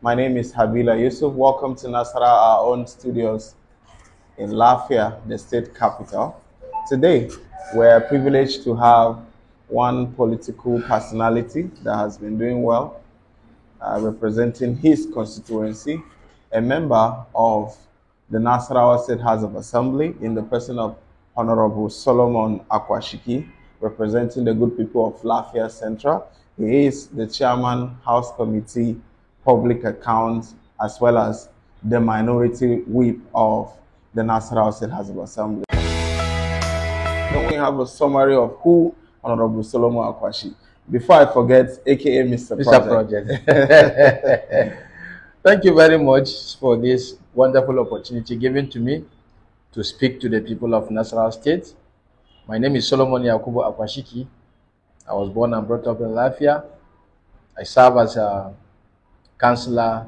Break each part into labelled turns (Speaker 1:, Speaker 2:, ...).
Speaker 1: My name is Habila Yusuf. Welcome to Nasara, our own studios in Lafia, the state capital. Today, we're privileged to have one political personality that has been doing well, representing his constituency, a member of the Nasarawa State House of Assembly in the person of Honorable Solomon Akwashiki, representing the good people of Lafia Central. He is the chairman, House Committee, Public Accounts, as well as the minority whip of the Nasarawa State House of Assembly. Then we have a summary of who Honorable Solomon Akwashi. Before I forget, aka Mr.
Speaker 2: Project. Thank you very much for this wonderful opportunity given to me to speak to the people of Nasarawa State. My name is Solomon Yakubu Akwashiki. I was born and brought up in Lafia. I serve as a councillor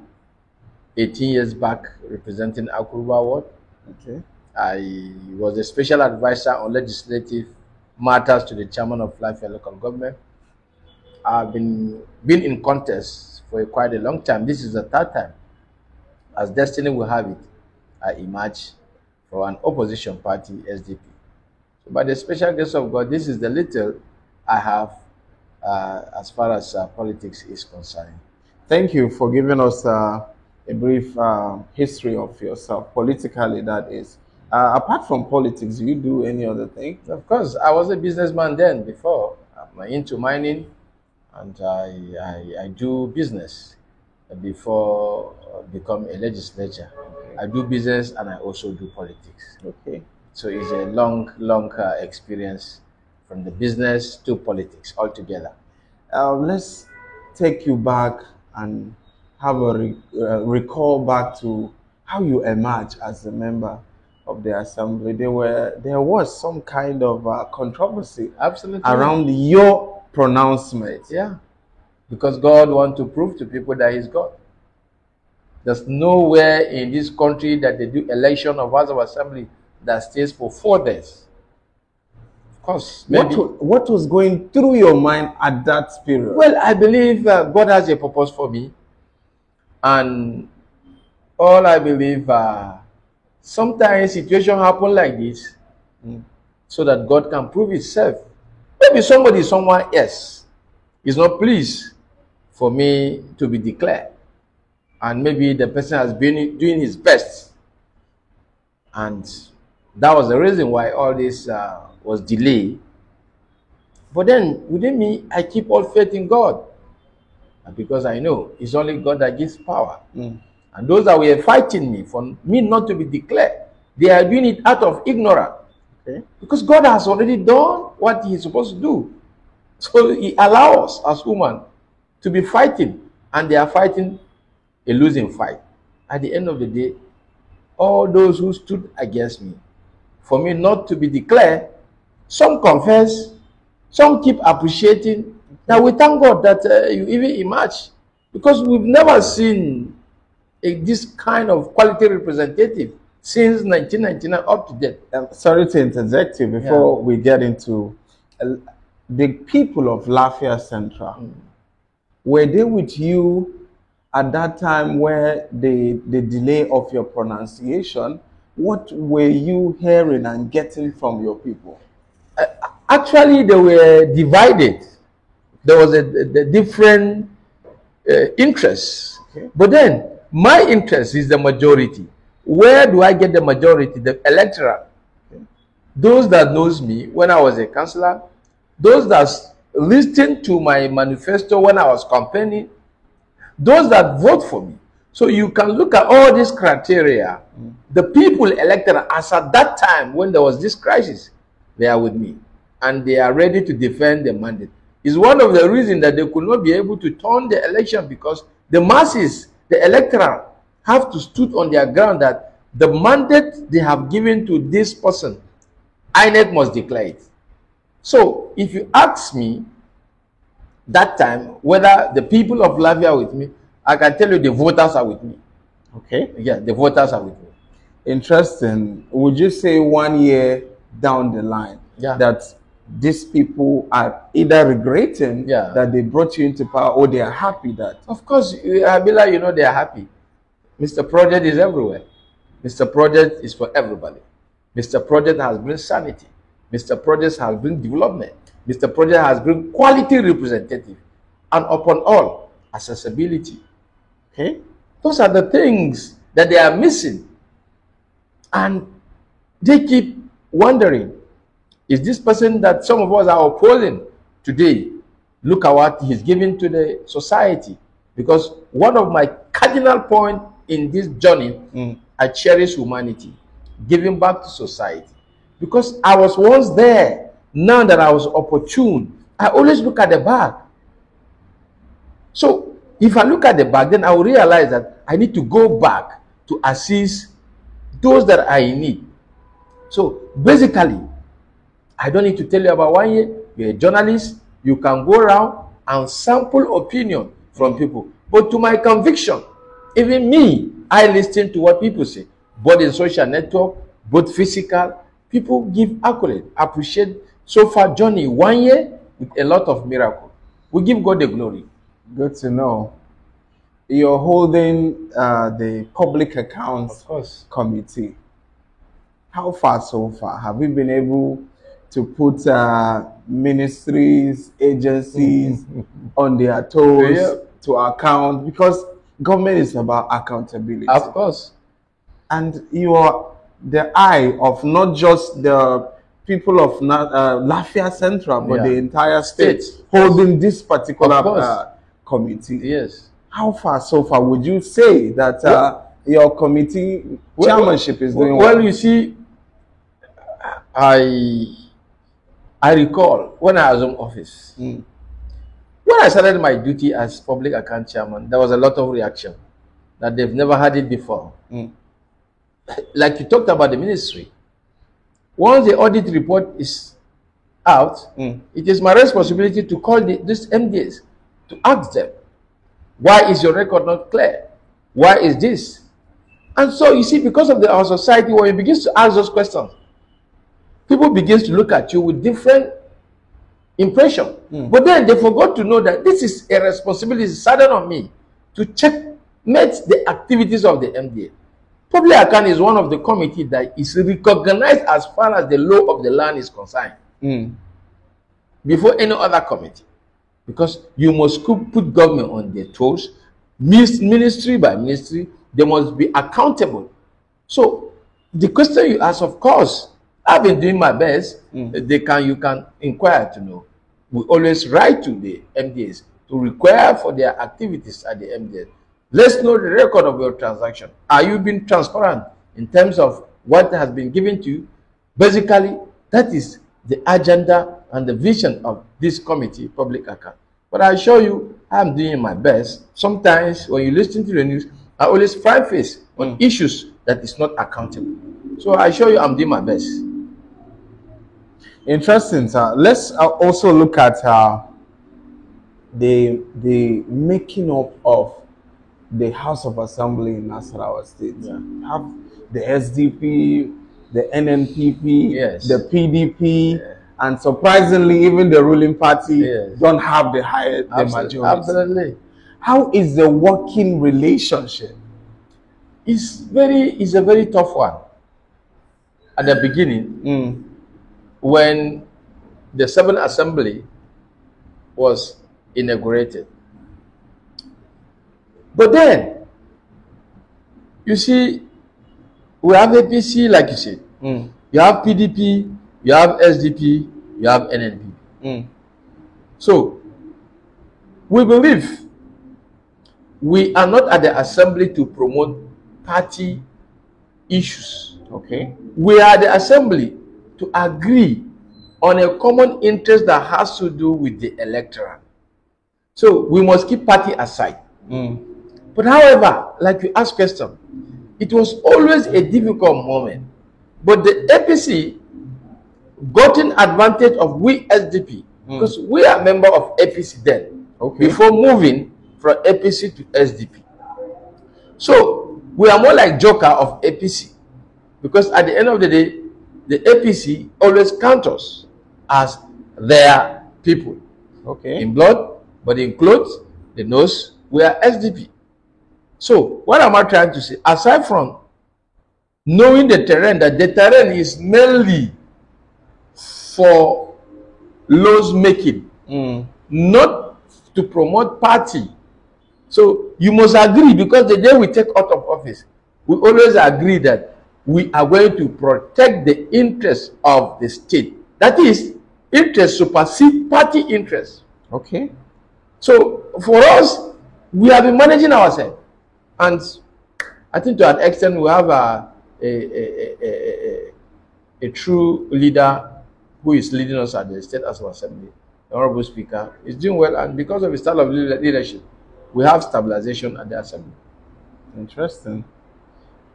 Speaker 2: 18 years back representing Akuruba Ward.
Speaker 1: Okay.
Speaker 2: I was a special advisor on legislative matters to the chairman of Lafia local government. I've been in contest for quite a long time. This is the third time. As destiny will have it, I emerged from an opposition party, SDP. So by the special grace of God, this is the little I have as far as politics is concerned.
Speaker 1: Thank you for giving us a brief history of yourself, politically that is. Apart from politics, do you do any other thing?
Speaker 2: Of course, I was a businessman then before. I'm into mining, and I do business before become a legislator. I do business and I also do politics.
Speaker 1: Okay.
Speaker 2: So it's a long experience from the business to politics altogether.
Speaker 1: Let's take you back and have a recall back to how you emerged as a member of the assembly. There was some kind of controversy
Speaker 2: Absolutely
Speaker 1: around your pronouncement.
Speaker 2: Yeah, because God wants to prove to people that He's God. There's nowhere in this country that they do election of House of Assembly that stays for 4 days. Of course, maybe.
Speaker 1: What was going through your mind at that period?
Speaker 2: Well, I believe God has a purpose for me, and all I believe, sometimes situations happen like this, so that God can prove Himself. Maybe someone else is not pleased for me to be declared, and maybe the person has been doing his best, and that was the reason why all this was delayed. But then within me, I keep all faith in God, because I know it's only God that gives power. And those that were fighting me for me not to be declared, they are doing it out of ignorance.
Speaker 1: Okay.
Speaker 2: Because God has already done what He is supposed to do. So He allows us as human to be fighting, and they are fighting a losing fight. At the end of the day, all those who stood against me, for me not to be declared, some confess, some keep appreciating. Now we thank God that you even emerge, because we've never seen this kind of quality representative since 1999 up to date.
Speaker 1: Sorry to interject you before we get into the people of Lafia Central. Were they with you at that time where the delay of your pronunciation? What were you hearing and getting from your people?
Speaker 2: Actually, they were divided. There was a different interests.
Speaker 1: Okay.
Speaker 2: But then, my interest is the majority. Where do I get the majority? The electorate.
Speaker 1: Okay.
Speaker 2: Those that knows me when I was a councillor, those that listened to my manifesto when I was campaigning, those that vote for me. So you can look at all these criteria. The people elected us at that time when there was this crisis, they are with me, and they are ready to defend the mandate. It's one of the reasons that they could not be able to turn the election, because the masses, the electorate, have to stood on their ground that the mandate they have given to this person, INEC must declare it. So if you ask me that time whether the people of Lafia are with me, I can tell you the voters are with me.
Speaker 1: Okay.
Speaker 2: Yeah, the voters are with me.
Speaker 1: Interesting. Would you say 1 year down the line
Speaker 2: Yeah.
Speaker 1: that these people are either regretting
Speaker 2: Yeah.
Speaker 1: that they brought you into power, or they are happy that.
Speaker 2: Of course, Abila, you know they are happy. Mr. Project is everywhere. Mr. Project is for everybody. Mr. Project has bring sanity. Mr. Project has bring development. Mr. Project has bring quality representative. And upon all, accessibility.
Speaker 1: Okay?
Speaker 2: Those are the things that they are missing. And they keep wondering, is this person that some of us are opposing today, look at what he's giving to the society? Because one of my cardinal points in this journey, I cherish humanity, giving back to society. Because I was once there, now that I was opportune, I always look at the back. So if I look at the back, then I will realize that I need to go back to assist those that I need. So basically, I don't need to tell you about Wanye. You're a journalist. You can go around and sample opinion from people. But to my conviction, even me, I listen to what people say. Both in social network, both physical. People give accolade, appreciate so far journey 1 year with a lot of miracle. We give God the glory.
Speaker 1: Good to know. You're holding the Public Accounts
Speaker 2: Of course.
Speaker 1: Committee. How far so far? Have we been able to put ministries, agencies on their toes
Speaker 2: Yeah.
Speaker 1: to account? Because government is about accountability.
Speaker 2: Of course.
Speaker 1: And you are the eye of not just the people of Lafia Central, but
Speaker 2: Yeah.
Speaker 1: the entire state
Speaker 2: State.
Speaker 1: holding this particular
Speaker 2: Of course.
Speaker 1: committee.
Speaker 2: Yes.
Speaker 1: How far so far would you say that your committee chairmanship is doing
Speaker 2: well? You see, I recall when I was in office, when I started my duty as public account chairman, there was a lot of reaction that they've never had it before. Like you talked about the ministry. Once the audit report is out, it is my responsibility to call these MDs to ask them, why is your record not clear? Why is this? And so you see, because of our society, when you begin to ask those questions, people begin to look at you with different impression. But then they forgot to know that this is a responsibility saddled on me to checkmate the activities of the MDA. Public account is one of the committees that is recognized as far as the law of the land is concerned before any other committee. Because you must put government on their toes, ministry by ministry, they must be accountable. So the question you ask, of course, I've been doing my best. You can inquire to know. We always write to the MDAs to require for their activities at the MDAs. Let's know the record of your transaction. Are you being transparent in terms of what has been given to you? Basically, that is the agenda and the vision of this committee, public account. But I assure you, I'm doing my best. Sometimes when you listen to the news, I always find face on issues that is not accountable. So I assure you, I'm doing my best.
Speaker 1: Interesting, sir. Let's also look at the making up of the House of Assembly in Nasarawa State. You have the SDP, the NNPP,
Speaker 2: Yes.
Speaker 1: the PDP, and surprisingly, even the ruling party don't have the majority.
Speaker 2: Absolutely.
Speaker 1: How is the working relationship?
Speaker 2: It's a very tough one. At the beginning, when the 7th Assembly was inaugurated. But then, you see, we have APC, like you said. You have PDP, you have SDP, you have NNP. So, we believe we are not at the assembly to promote party issues.
Speaker 1: Okay.
Speaker 2: We are at the assembly to agree on a common interest that has to do with the electorate. So, we must keep party aside. But however, like you asked question, it was always a difficult moment. But the APC gotten advantage of we SDP because we are member of APC then.
Speaker 1: Okay.
Speaker 2: Before moving from APC to SDP. So we are more like joker of APC because at the end of the day, the APC always count us as their people.
Speaker 1: Okay.
Speaker 2: In blood, but in clothes, the nose, we are SDP. So what am I trying to say? Aside from knowing the terrain, that the terrain is mainly for laws making, not to promote party. So you must agree, because the day we take out of office, we always agree that we are going to protect the interests of the state. That is, interest supersede party interest.
Speaker 1: Okay.
Speaker 2: So for us, we have been managing ourselves, and I think to an extent we have a true leader who is leading us at the State House of Assembly. The Honorable Speaker is doing well, and because of his style of leadership, we have stabilization at the Assembly.
Speaker 1: Interesting.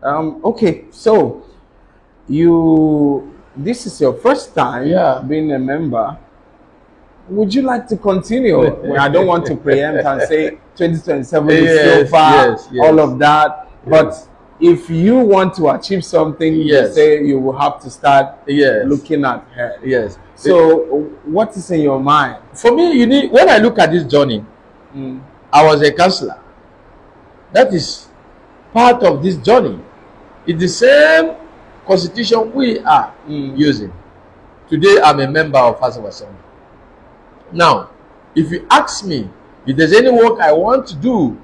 Speaker 1: Okay, so this is your first time being a member. Would you like to continue? Well, I don't want to preempt and say 2027 is so far, all of that. But if you want to achieve something, you say you will have to start looking at her.
Speaker 2: Yes.
Speaker 1: So what is in your mind?
Speaker 2: For me, when I look at this journey, I was a councillor. That is part of this journey. It's the same constitution we are using. Today, I'm a member of House of Assembly. Now, if you ask me if there's any work I want to do,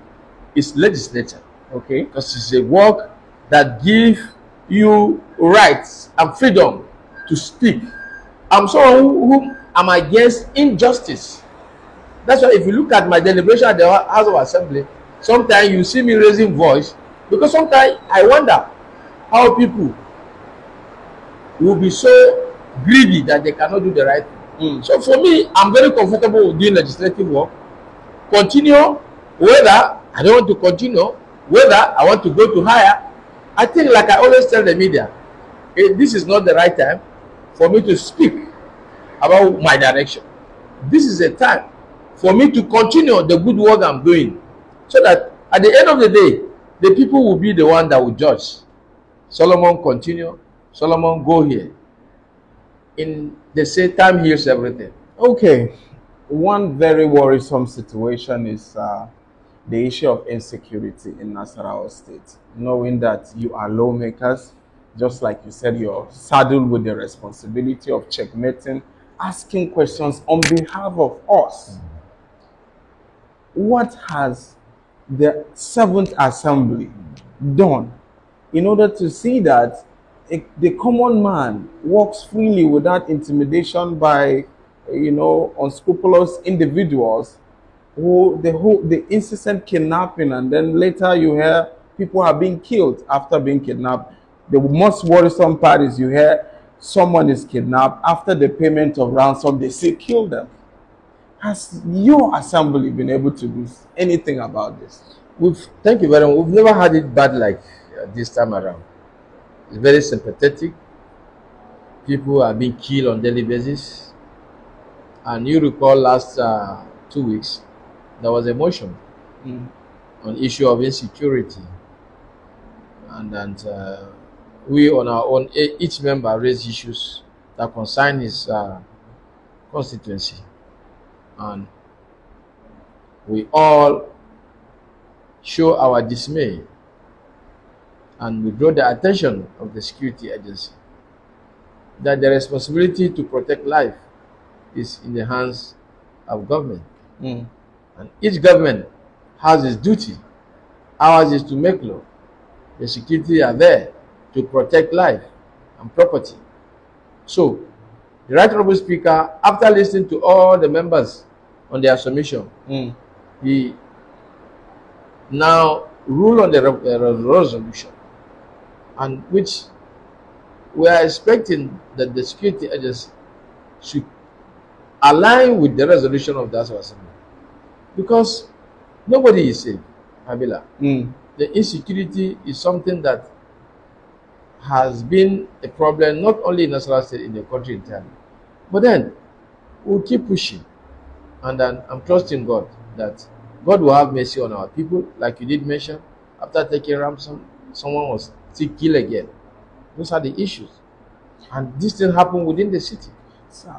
Speaker 2: it's legislature.
Speaker 1: Okay.
Speaker 2: Because it's a work that gives you rights and freedom to speak. I'm someone who am against injustice. That's why if you look at my deliberation at the House of Assembly, sometimes you see me raising voice, because sometimes I wonder how people will be so greedy that they cannot do the right thing. So for me, I'm very comfortable with doing legislative work. Continue, whether I don't want to continue, whether I want to go to higher. I think, like I always tell the media, this is not the right time for me to speak about my direction. This is a time for me to continue the good work I'm doing, so that at the end of the day, the people will be the one that will judge. Solomon continue, Solomon go here. They say time heals everything.
Speaker 1: Okay. One very worrisome situation is the issue of insecurity in Nasarawa State. Knowing that you are lawmakers, just like you said, you're saddled with the responsibility of checkmating, asking questions on behalf of us. What has the 7th Assembly done in order to see that the common man walks freely without intimidation by, unscrupulous individuals who the incessant kidnapping, and then later you hear people are being killed after being kidnapped? The most worrisome part is you hear someone is kidnapped, after the payment of ransom, they say kill them. Has your assembly been able to do anything about this?
Speaker 2: Thank you very much. We've never had it bad like this time around. It's very sympathetic. People are being killed on a daily basis. And you recall last 2 weeks, there was a motion on issue of insecurity. And we on our own, each member raised issues that concern his constituency. And we all show our dismay, and we draw the attention of the security agency that the responsibility to protect life is in the hands of government. And each government has its duty. Ours is to make law. The security are there to protect life and property. So, the Right Honorable Speaker, after listening to all the members on their submission, he now ruled on the resolution, and which we are expecting that the security agency should align with the resolution of the House of Assembly, because nobody is safe. Abila, the insecurity is something that has been a problem not only in Nasarawa State, in the country entirely. But then we'll keep pushing, and then I'm trusting God that God will have mercy on our people. Like you did mention, after taking ransom, someone was still killed again. Those are the issues, and this thing happened within the city.
Speaker 1: So,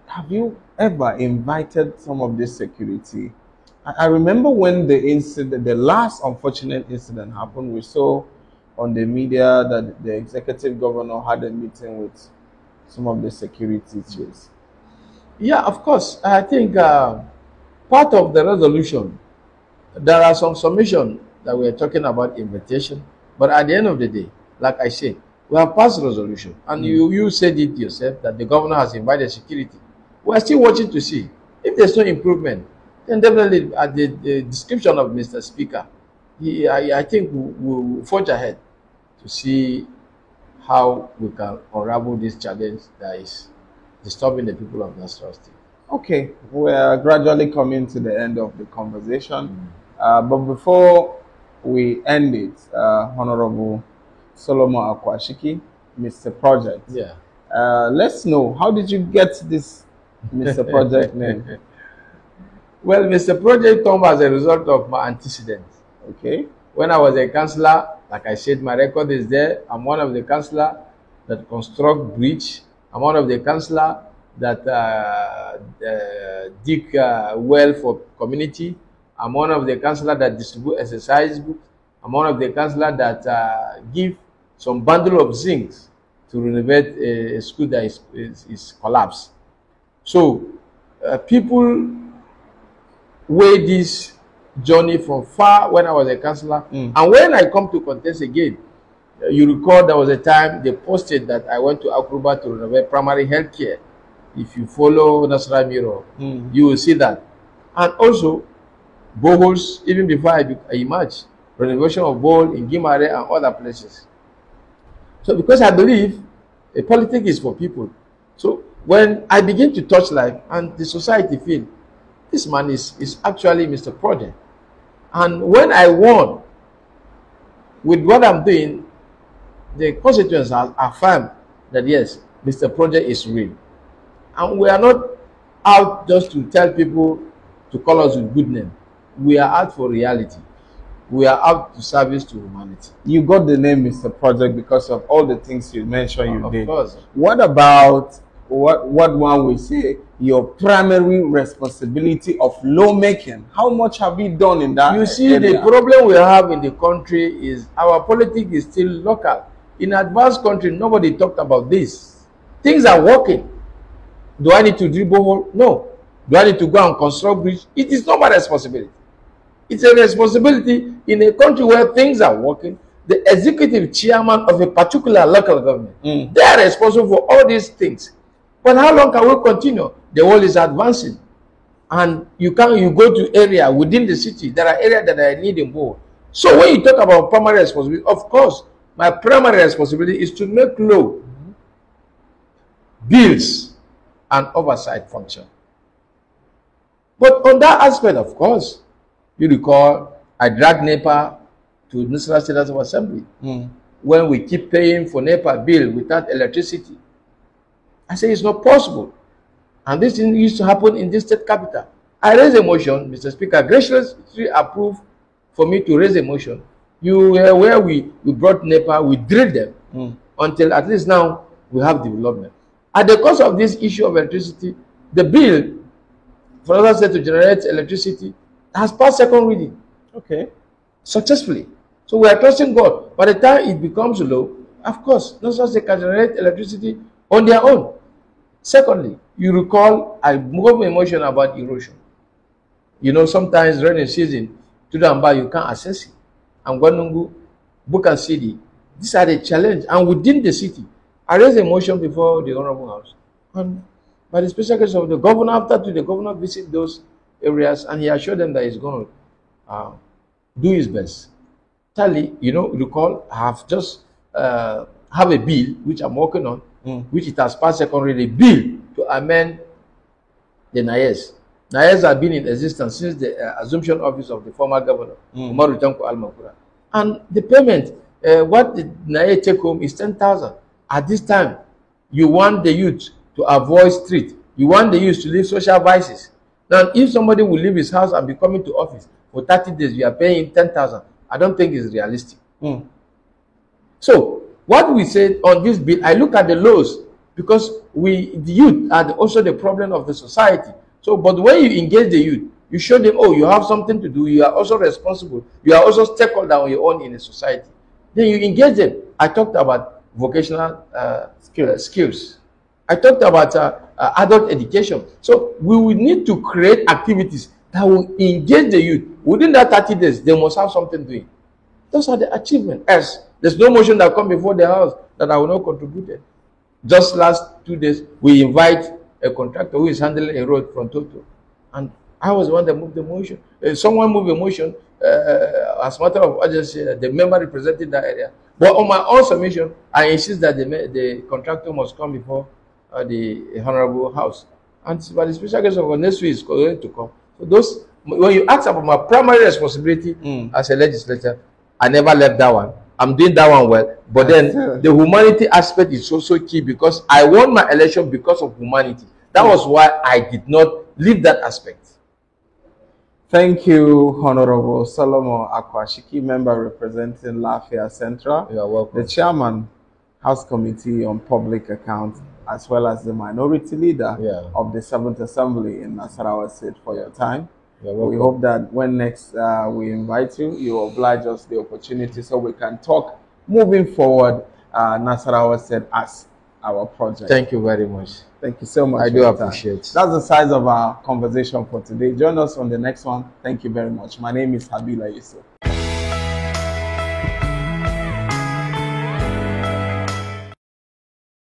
Speaker 1: have you ever invited some of this security? I remember when the incident, the last unfortunate incident happened, we saw on the media that the executive governor had a meeting with some of the security chiefs.
Speaker 2: Yeah, of course. I think part of the resolution, there are some submission that we are talking about invitation, but at the end of the day, like I said, we have passed resolution, and you said it yourself that the governor has invited security. We are still watching to see if there's no improvement. Then definitely, at the description of Mr. Speaker, I think we'll forge ahead to see how we can unravel this challenge that is disturbing the people of Nasarawa State.
Speaker 1: Okay, we're gradually coming to the end of the conversation. But before we end it, Honorable Solomon Akwashiki, Mr. Project.
Speaker 2: Yeah.
Speaker 1: Let's know, how did you get this Mr. Project name?
Speaker 2: Well, Mr. Project comes as a result of my antecedents.
Speaker 1: Okay.
Speaker 2: When I was a councillor, like I said, my record is there. I'm one of the councillors that construct bridge. I'm one of the councillors that dig well for community. I'm one of the councillors that distribute exercise books. I'm one of the councillors that give some bundle of zinc to renovate a school that is collapsed. So people weigh this journey from far when I was a councillor. And when I come to contest again, you recall there was a time they posted that I went to Akuruba to renovate primary health care. If you follow Nasarawa Mirror, you will see that. And also, boreholes, even before I emerged, renovation of borehole in Gimare and other places. So because I believe politics is for people. So when I begin to touch life and the society feel, this man is actually Mr. Project. And when I won, with what I'm doing, the constituents have affirmed that yes, Mr. Project is real. And we are not out just to tell people to call us with good name. We are out for reality. We are out to service to humanity.
Speaker 1: You got the name Mr. Project because of all the things you mentioned you did.
Speaker 2: Of course.
Speaker 1: What about what one will say your primary responsibility of lawmaking? How much have you done in that?
Speaker 2: You see,
Speaker 1: area?
Speaker 2: the problem we have in the country is our politics is still local. In advanced country, nobody talked about this. Things are working. Do I need to drill borehole? No. Do I need to go and construct bridge? It is not my responsibility. It's a responsibility in a country where things are working. The executive chairman of a particular local government, they are responsible for all these things. But how long can we continue? The world is advancing. And you go to area within the city, there are areas that I need in board. So when you talk about primary responsibility, of course, my primary responsibility is to make law, bills, and oversight function. But on that aspect, of course, you recall I dragged NEPA to Nasarawa State House of Assembly when we keep paying for NEPA bill without electricity. I say it's not possible. And this thing used to happen in this state capital. I raised a motion, Mr. Speaker, graciously approved for me to raise a motion. You were where we brought NEPA, we drilled them until at least now we have development. At the cost of this issue of electricity, the bill for Nasarawa State to generate electricity has passed second reading.
Speaker 1: Okay.
Speaker 2: Successfully. So we are trusting God. By the time it becomes low, of course, Nasarawa State can generate electricity on their own. Secondly, you recall I moved a motion about erosion. You know, sometimes rainy season, to the Amba, you can't access it. And Gwanungu, Buka City, these are the challenge. And within the city, I raised a motion before the Honorable House. And by the special case of the governor, after the governor visit those areas, and he assured them that he's going to do his best. Tally, you know, recall, I have just have a bill which I'm working on, which it has passed second reading, bill to amend the NAES. NAES have been in existence since the assumption office of the former governor, Umaru Tanko Almakura. And the payment, what the NAES take home is 10,000. At this time, you want the youth to avoid street. You want the youth to leave social vices. Now, if somebody will leave his house and be coming to office for 30 days, you are paying 10,000. I don't think it's realistic. So, what we said on this bill, I look at the laws because the youth are also the problem of the society. So, but when you engage the youth, you show them, oh, you have something to do. You are also responsible. You are also stakeholder on your own in the society. Then you engage them. I talked about vocational skills. I talked about adult education. So we will need to create activities that will engage the youth. Within that 30 days, they must have something doing. Those are the achievements. As there's no motion that come before the house that I will not contribute. Just last 2 days, we invite a contractor who is handling a road from Toto, and I was the one that moved the motion. Someone moved the motion as a matter of urgency. The member representing that area. But on my own submission, I insist that the contractor must come before the Honorable House. And by the special case of next week is going to come. So those, when you ask about my primary responsibility as a legislator, I never left that one. I'm doing that one well. But then the humanity aspect is also key, because I won my election because of humanity. That was why I did not leave that aspect.
Speaker 1: Thank you, Honorable Solomon Akwashiki, member representing Lafia Central.
Speaker 2: You are welcome.
Speaker 1: The chairman, House Committee on Public Accounts, as well as the minority leader of the 7th Assembly in Nasarawa State, for your time. We hope that when next we invite you, you oblige us the opportunity so we can talk moving forward Nasarawa State as our project.
Speaker 2: Thank you very much.
Speaker 1: Thank you so much.
Speaker 2: I do appreciate it.
Speaker 1: That's the size of our conversation for today. Join us on the next one. Thank you very much. My name is Habila Yusuf.